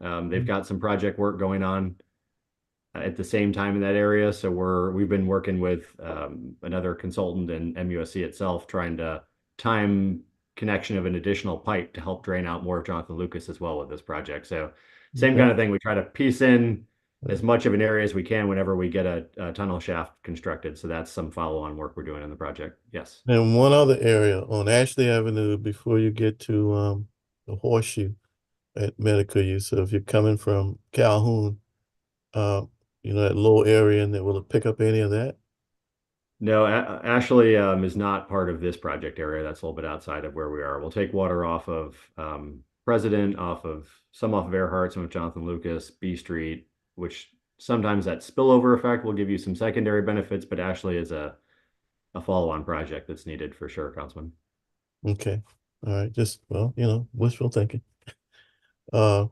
They've got some project work going on at the same time in that area. So we've been working with another consultant in MUSC itself, trying to time connection of an additional pipe to help drain out more of Jonathan Lucas as well with this project. So same kind Okay. of thing. We try to piece in as much of an area as we can whenever we get a tunnel shaft constructed. So that's some follow-on work we're doing in the project. Yes. And one other area on Ashley Avenue before you get to the Horseshoe at Medical Use. So if you're coming from Calhoun, uh, that low area, and they will pick up any of that? No, Ashley is not part of this project area. That's a little bit outside of where we are. We'll take water off of President, off of Earhart, some of Jonathan Lucas, B Street, which sometimes that spillover effect will give you some secondary benefits, but Ashley is a follow-on project that's needed for sure, Councilman. Okay. All right. Just, well, wishful thinking. Uh,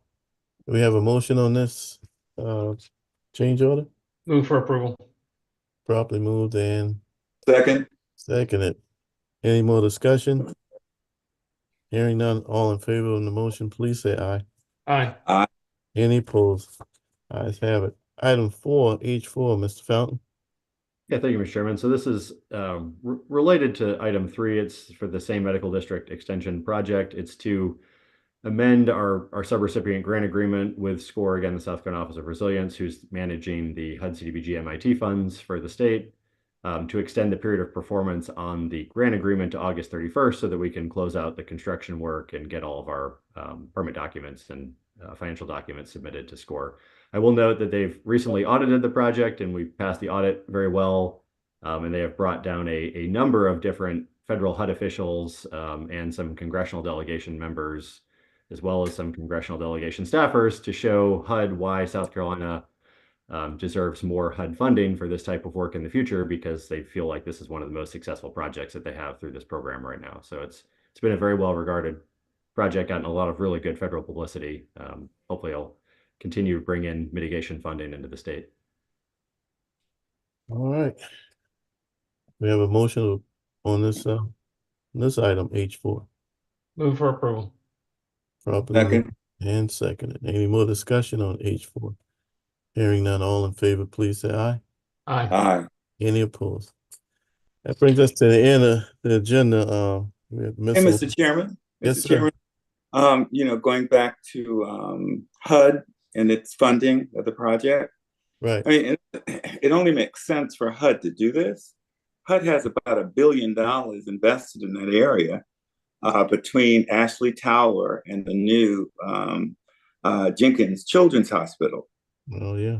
we have a motion on this uh change order. Move for approval. Properly moved and Second. seconded. Any more discussion? Hearing none, all in favor of the motion, please say aye. Aye. Aye. Any opposed? Ayes have it. Item 4, H4, Mr. Fountain. Yeah, thank you, Mr. Chairman. So this is related to item 3. It's for the same medical district extension project. It's to amend our subrecipient grant agreement with SCORE, again, the South Carolina Office of Resilience, who's managing the HUD CDBG MIT funds for the state, to extend the period of performance on the grant agreement to August 31st so that we can close out the construction work and get all of our permit documents and financial documents submitted to SCORE. I will note that they've recently audited the project and we passed the audit very well. And they have brought down a number of different federal HUD officials and some congressional delegation members, as well as some congressional delegation staffers, to show HUD why South Carolina deserves more HUD funding for this type of work in the future, because they feel like this is one of the most successful projects that they have through this program right now. So it's been a very well regarded project, gotten a lot of really good federal publicity. Hopefully it'll continue to bring in mitigation funding into the state. All right. We have a motion on this item, H4. Move for approval. Properly moved Second. and seconded. Any more discussion on H4? Hearing none, all in favor, please say aye. Aye. Aye. Any opposed? That brings us to the end of the agenda. We have Hey, Mr. Chairman. Yes, Mr. sir. Chairman, going back to HUD and its funding of the project. Right. I mean, it only makes sense for HUD to do this. HUD has about $1 billion invested in that area between Ashley Tower and the new Jenkins Children's Hospital. Oh, yeah.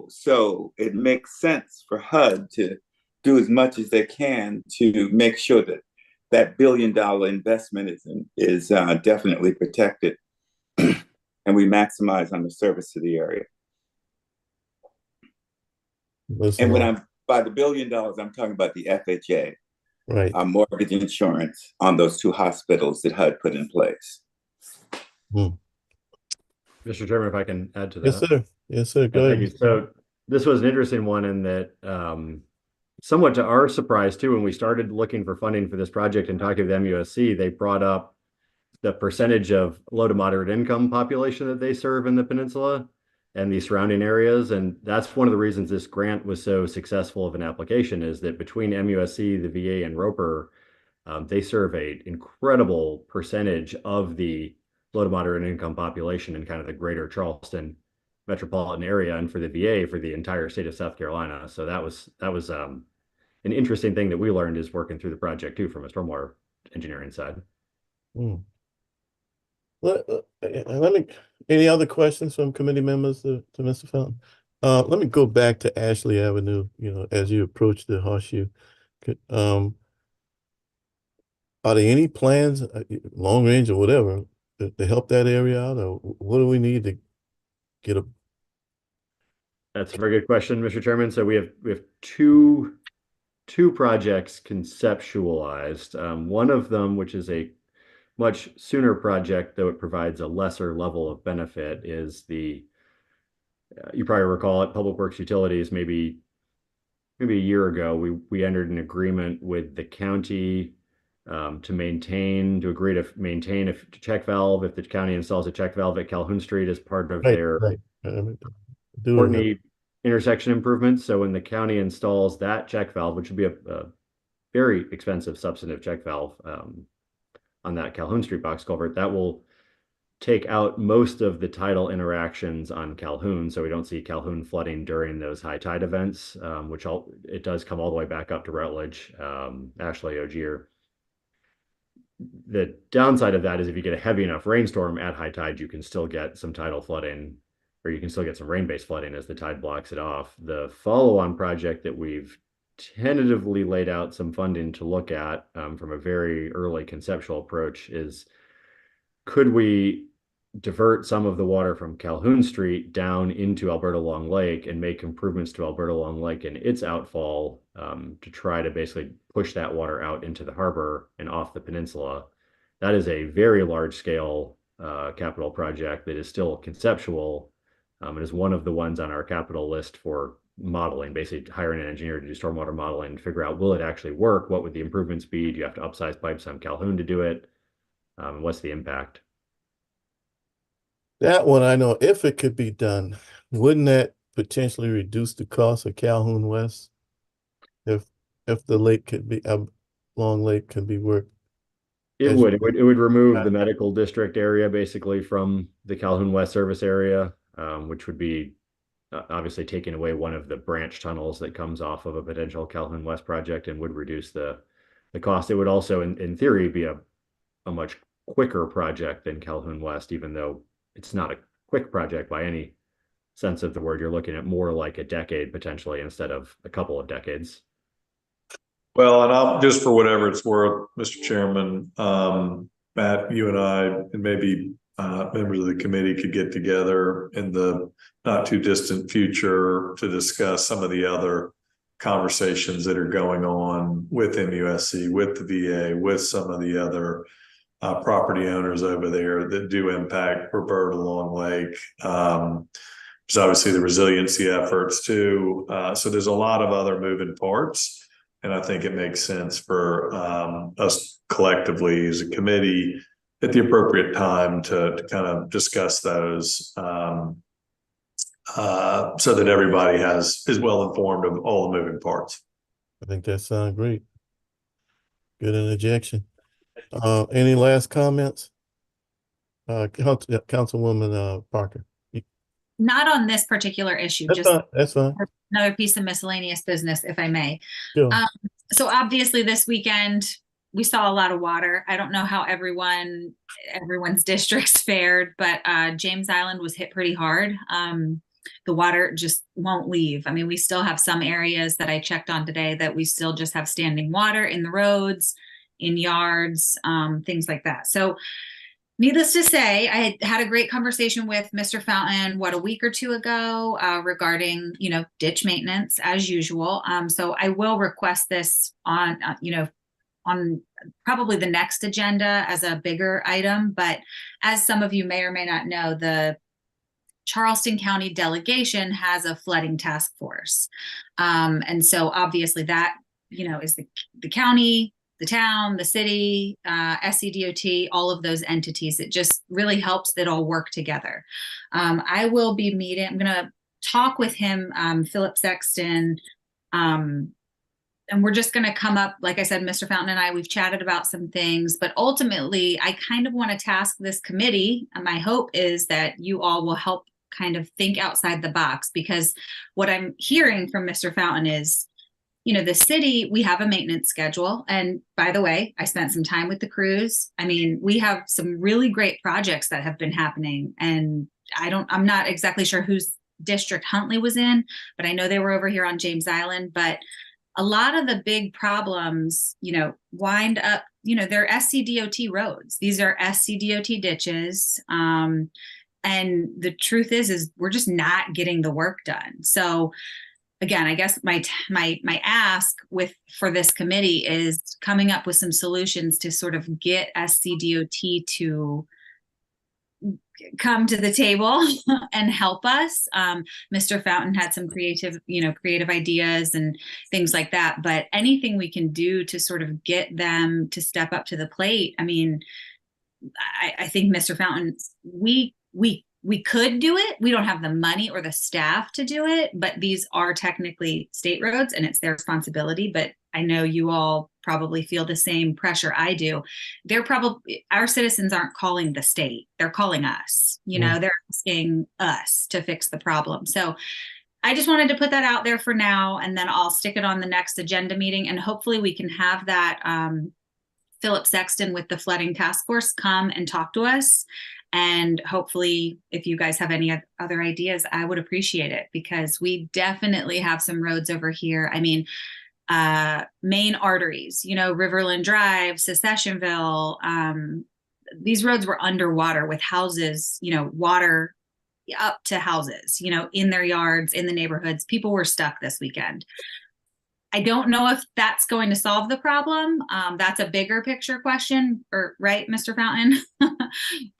So it makes sense for HUD to do as much as they can to make sure that that $1 billion investment is definitely protected, and we maximize on the service to the area. Listen, And when I'm by the $1 billion, I'm talking about the FHA, right. mortgage insurance on those 2 hospitals that HUD put in place. Hmm. Mr. Chairman, if I can add to that. Yes, sir. Yes, sir. Go Thank you. ahead. So this was an interesting one in that, somewhat to our surprise too, when we started looking for funding for this project and talking with MUSC, they brought up the percentage of low to moderate income population that they serve in the peninsula and the surrounding areas. And that's one of the reasons this grant was so successful of an application, is that between MUSC, the VA, and Roper, they serve a incredible percentage of the low to moderate income population in kind of the greater Charleston metropolitan area, and for the VA for the entire state of South Carolina. So that was an interesting thing that we learned is working through the project too from a stormwater engineering side. Hmm. Let me, any other questions from committee members to Mr. Fountain? Let me go back to Ashley Avenue, as you approach the Horseshoe. Are there any plans, long range or whatever, to help that area out, or what do we need to get a? That's a very good question, Mr. Chairman. So we have two projects conceptualized. One of them, which is a much sooner project, though it provides a lesser level of benefit, is the you probably recall it, Public Works Utilities. Maybe a year ago, we entered an agreement with the county to agree to maintain a check valve if the county installs a check valve at Calhoun Street as part of Right, their right. Do remember. Courtney intersection improvements. So when the county installs that check valve, which would be a very expensive substantive check valve on that Calhoun Street box culvert, that will take out most of the tidal interactions on Calhoun, so we don't see Calhoun flooding during those high tide events, it does come all the way back up to Rutledge, Ashley, Ogier. The downside of that is if you get a heavy enough rainstorm at high tide, you can still get some tidal flooding, or you can still get some rain-based flooding as the tide blocks it off. The follow-on project that we've tentatively laid out some funding to look at from a very early conceptual approach is, could we divert some of the water from Calhoun Street down into Alberta Long Lake and make improvements to Alberta Long Lake and its outfall to try to basically push that water out into the harbor and off the peninsula? That is a very large scale capital project that is still conceptual. It is one of the ones on our capital list for modeling, basically hiring an engineer to do stormwater modeling and figure out, will it actually work? What would the improvements be? Do you have to upsize pipes on Calhoun to do it? What's the impact? That one I know, if it could be done, wouldn't that potentially reduce the cost of Calhoun West? If the lake could be, Long Lake could be worked. It As would. you- It would remove the medical district area basically from the Calhoun West service area, which would be obviously taking away one of the branch tunnels that comes off of a potential Calhoun West project and would reduce the cost. It would also, in theory, be a much quicker project than Calhoun West, even though it's not a quick project by any sense of the word. You're looking at more like a decade potentially instead of a couple of decades. Well, and I'll just, for whatever it's worth, Mr. Chairman, Matt, you and I, and maybe members of the committee could get together in the not too distant future to discuss some of the other conversations that are going on with MUSC, with the VA, with some of the other property owners over there that do impact Roberta Long Lake. There's obviously the resiliency efforts too. So there's a lot of other moving parts. And I think it makes sense for us collectively as a committee at the appropriate time to kind of discuss those so that everybody is well informed of all the moving parts. I think that sounds great. Good interjection. Any last comments? Councilwoman Parker. Not on this particular issue, That's just fine. That's fine. another piece of miscellaneous business, if I may. Sure. So obviously this weekend we saw a lot of water. I don't know how everyone's districts fared, but James Island was hit pretty hard. The water just won't leave. I mean, we still have some areas that I checked on today that we still just have standing water in the roads, in yards, things like that. So needless to say, I had a great conversation with Mr. Fountain, a week or two ago, regarding, ditch maintenance as usual. So I will request this on, on probably the next agenda as a bigger item. But as some of you may or may not know, the Charleston County delegation has a flooding task force. And so obviously that, is the county, the town, the city, SCDOT, all of those entities. It just really helps that all work together. I will be meeting, I'm going to talk with him, Philip Sexton, and we're just going to come up, like I said, Mr. Fountain and I, we've chatted about some things, but ultimately I kind of want to task this committee. And my hope is that you all will help kind of think outside the box, because what I'm hearing from Mr. Fountain is, the city, we have a maintenance schedule. And by the way, I spent some time with the crews. I mean, we have some really great projects that have been happening. And I'm not exactly sure whose district Huntley was in, but I know they were over here on James Island. But a lot of the big problems, wind up, they're SCDOT roads. These are SCDOT ditches. And the truth is we're just not getting the work done. So again, I guess my ask for this committee is coming up with some solutions to sort of get SCDOT to come to the table and help us. Mr. Fountain had some creative ideas and things like that, but anything we can do to sort of get them to step up to the plate. I mean, I think Mr. Fountain, we could do it. We don't have the money or the staff to do it, but these are technically state roads and it's their responsibility. But I know you all probably feel the same pressure I do. Our citizens aren't calling the state. They're calling us, they're asking us to fix the problem. So I just wanted to put that out there for now, and then I'll stick it on the next agenda meeting, and hopefully we can have that, Philip Sexton with the flooding task force come and talk to us. And hopefully if you guys have any other ideas, I would appreciate it, because we definitely have some roads over here. I mean, main arteries, Riverland Drive, Secessionville, these roads were underwater with houses, water up to houses, in their yards, in the neighborhoods. People were stuck this weekend. I don't know if that's going to solve the problem. That's a bigger picture question, right, Mr. Fountain?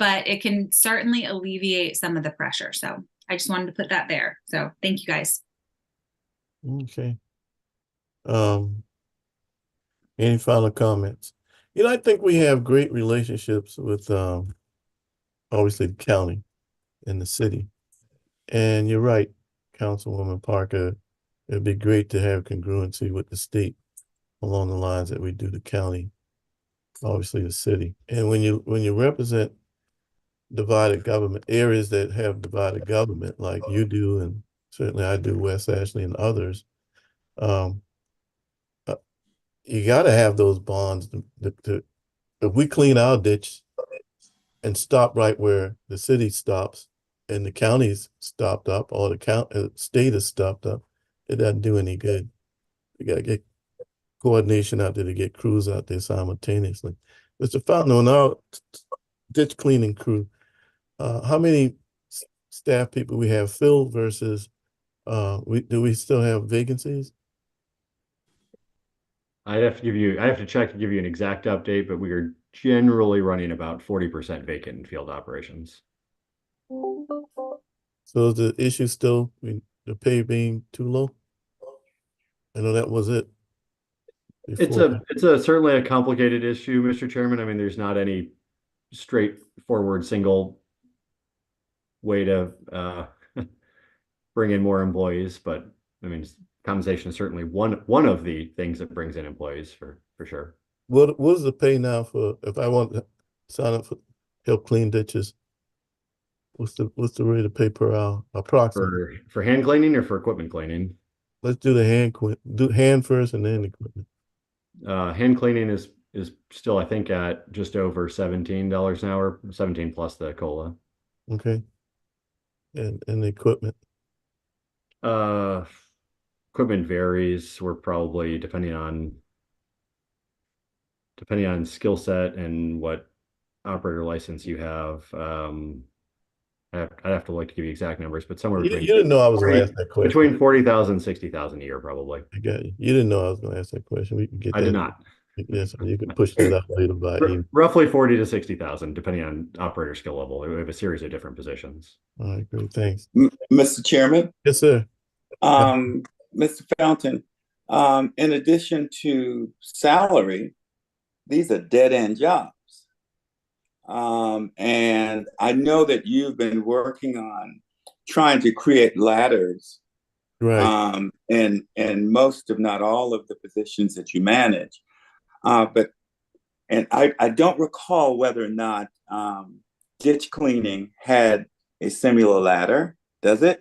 But it can certainly alleviate some of the pressure. So I just wanted to put that there. So thank you guys. Okay. Any final comments? I think we have great relationships with obviously the county and the city. And you're right, Councilwoman Parker. It'd be great to have congruency with the state along the lines that we do the county, obviously the city. And when you represent divided government, areas that have divided government like you do, and certainly I do, West Ashley and others, you got to have those bonds if we clean our ditch and stop right where the city stops and the county's stopped up, or the state is stopped up, it doesn't do any good. We got to get coordination out there to get crews out there simultaneously. Mr. Fountain, on our ditch cleaning crew, how many staff people we have filled versus do we still have vacancies? I have to check to give you an exact update, but we are generally running about 40% vacant in field operations. So is the issue still the pay being too low? I know that was it. It's certainly a complicated issue, Mr. Chairman. I mean, there's not any straightforward single way to bring in more employees, but I mean, compensation is certainly one of the things that brings in employees for sure. What is the pay now for if I want to sign up for help clean ditches? What's the rate of pay per hour approximately? For hand cleaning or for equipment cleaning? Let's do the hand first and then equipment. Hand cleaning is still, I think, at just over $17 an hour, 17 plus the COLA. Okay. And the equipment? Equipment varies. We're probably depending on skill set and what operator license you have. I'd have to look to give you exact numbers, but somewhere between you didn't know I was going to ask that question. Between 40,000 and 60,000 a year, probably. I got you. You didn't know I was going to ask that question. We can get I that. did not. Yes, you can push that up later by email. Roughly 40 to 60,000, depending on operator skill level. We have a series of different positions. All right, great. Thanks. Mr. Chairman? Yes, sir. Mr. Fountain, in addition to salary, these are dead-end jobs. And I know that you've been working on trying to create ladders, right? And most, if not all, of the positions that you manage. But I don't recall whether or not ditch cleaning had a similar ladder. Does it?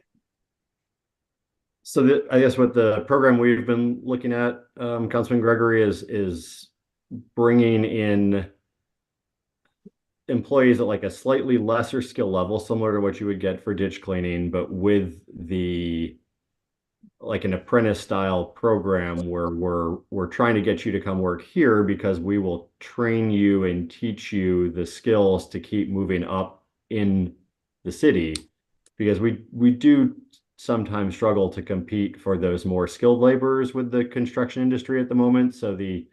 So I guess what the program we've been looking at, Councilman Gregory, is bringing in employees at like a slightly lesser skill level, similar to what you would get for ditch cleaning, but with like an apprentice style program where we're trying to get you to come work here because we will train you and teach you the skills to keep moving up in the city, because we do sometimes struggle to compete for those more skilled laborers with the construction industry at the moment. So the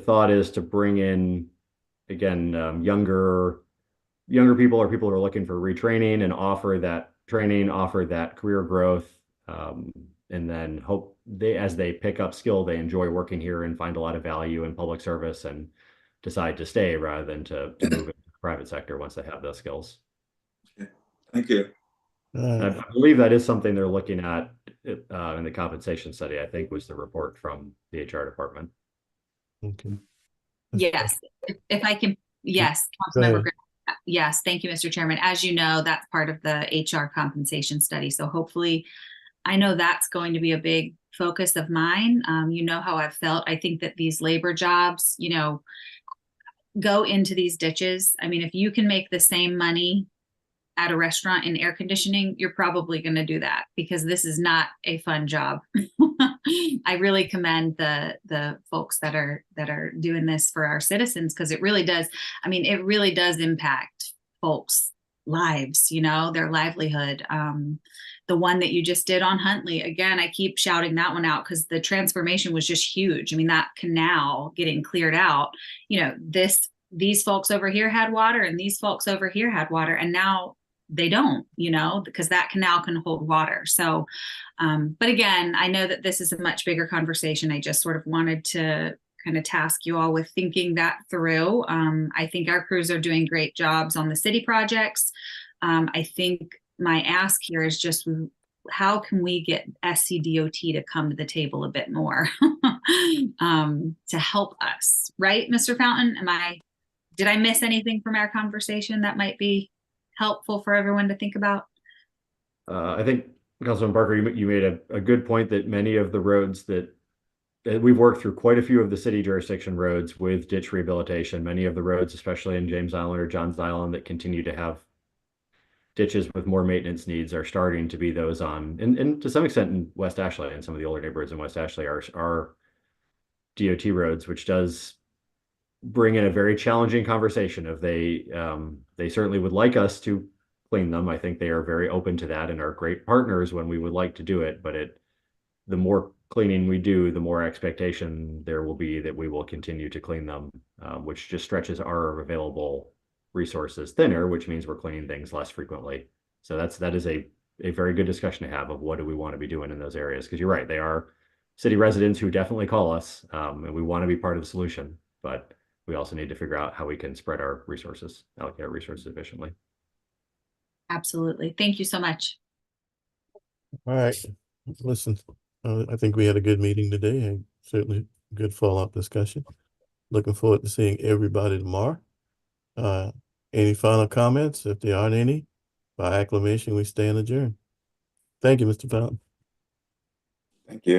thought is to bring in, again, younger younger people or people who are looking for retraining and offer that training, offer that career growth, and then hope as they pick up skill, they enjoy working here and find a lot of value in public service and decide to stay rather than to move into the private sector once they have those skills. Thank you. I believe that is something they're looking at in the compensation study, I think was the report from the HR department. Okay. Yes, if I can, yes, Go Councilmember ahead. Graham. Yes, thank you, Mr. Chairman. As you know, that's part of the HR compensation study. So hopefully, I know that's going to be a big focus of mine. You know how I've felt. I think that these labor jobs, you know, go into these ditches. I mean, if you can make the same money at a restaurant in air conditioning, you're probably going to do that because this is not a fun job. I really commend the folks that are doing this for our citizens because it really does. I mean, it really does impact folks' lives, you know, their livelihood. The one that you just did on Huntley, again, I keep shouting that one out because the transformation was just huge. I mean, that canal getting cleared out, you know, these folks over here had water and these folks over here had water, and now they don't, you know, because that canal can hold water. So, but again, I know that this is a much bigger conversation. I just sort of wanted to kind of task you all with thinking that through. I think our crews are doing great jobs on the city projects. I think my ask here is just how can we get SCDOT to come to the table a bit more to help us, right, Mr. Fountain? Did I miss anything from our conversation that might be helpful for everyone to think about? I think, Councilman Barker, you made a good point that many of the roads that we've worked through quite a few of the city jurisdiction roads with ditch rehabilitation. Many of the roads, especially in James Island or Johns Island, that continue to have ditches with more maintenance needs are starting to be those on, and to some extent in West Ashley and some of the older neighborhoods in West Ashley are DOT roads, which does bring in a very challenging conversation of they certainly would like us to clean them. I think they are very open to that and are great partners when we would like to do it, but the more cleaning we do, the more expectation there will be that we will continue to clean them, which just stretches our available resources thinner, which means we're cleaning things less frequently. So that is a very good discussion to have of what do we want to be doing in those areas, because you're right, they are city residents who definitely call us, and we want to be part of the solution, but we also need to figure out how we can spread our resources, allocate our resources efficiently. Absolutely. Thank you so much. All right. Listen, I think we had a good meeting today and certainly good follow-up discussion. Looking forward to seeing everybody tomorrow. Any final comments? If there aren't any, by acclamation, we stand adjourned. Thank you, Mr. Fountain. Thank you.